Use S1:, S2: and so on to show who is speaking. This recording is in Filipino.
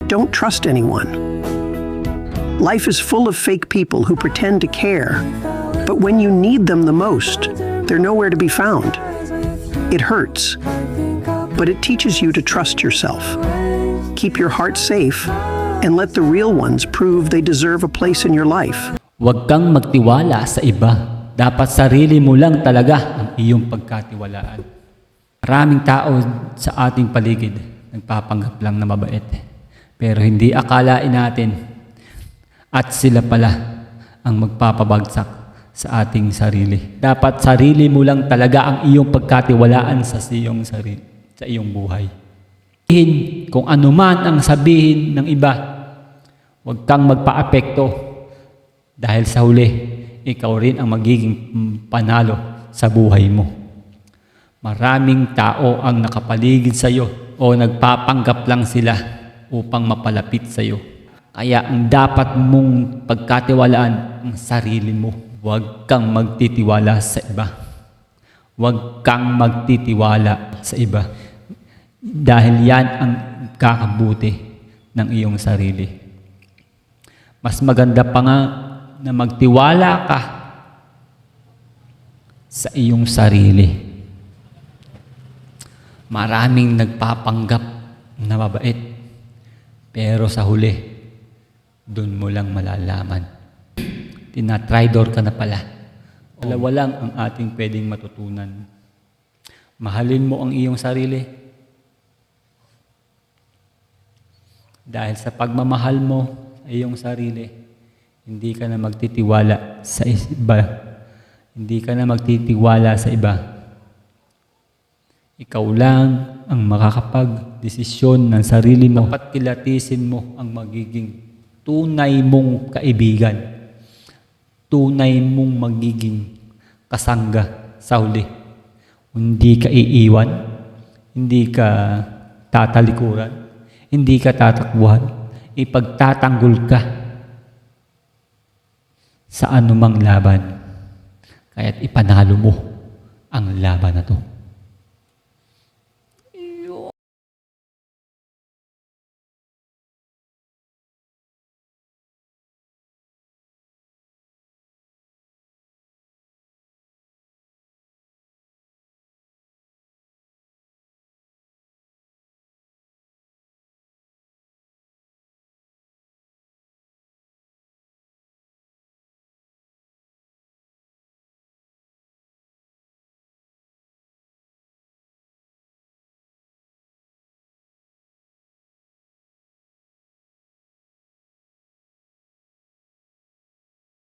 S1: Don't trust anyone. Life is full of fake people who pretend to care, but when you need them the most, they're nowhere to be found. It hurts, but it teaches you to trust yourself. Keep your heart safe and let the real ones prove they deserve a place in your life.
S2: Huwag kang magtiwala sa iba. Dapat sarili mo lang talaga ang iyong pagkatiwalaan. Maraming tao sa ating paligid nagpapanggap lang na mabait. Pero hindi akalain natin at sila pala ang magpapabagsak sa ating sarili. Dapat sarili mo lang talaga ang iyong pagkatiwalaan sa iyong sarili, sa iyong buhay. Kung ano man ang sabihin ng iba, huwag kang magpa-apekto dahil sa huli, ikaw rin ang magiging panalo sa buhay mo. Maraming tao ang nakapaligid sa iyo o nagpapanggap lang sila upang mapalapit sa iyo. Kaya ang dapat mong pagkatiwalaan ang sarili mo. Huwag kang magtitiwala sa iba. Huwag kang magtitiwala sa iba. Dahil yan ang kakabuti ng iyong sarili. Mas maganda pa nga na magtiwala ka sa iyong sarili. Maraming nagpapanggap na mabait, pero sa huli, doon mo lang malalaman. Tinatridor ka na pala. Dalawa lang ang ating pwedeng matutunan. Mahalin mo ang iyong sarili. Dahil sa pagmamahal mo sa iyong sarili, hindi ka na magtitiwala sa iba. Hindi ka na magtitiwala sa iba. Ikaw lang ang makakapag-desisyon ng sarili mo. Dapat kilatisin mo ang magiging tunay mong kaibigan. Tunay mong magiging kasangga sa huli. Hindi ka iiwan. Hindi ka tatalikuran. Hindi ka tatakbuhan. Ipagtatanggol ka sa anumang laban. Kaya't ipanalo mo ang laban na to.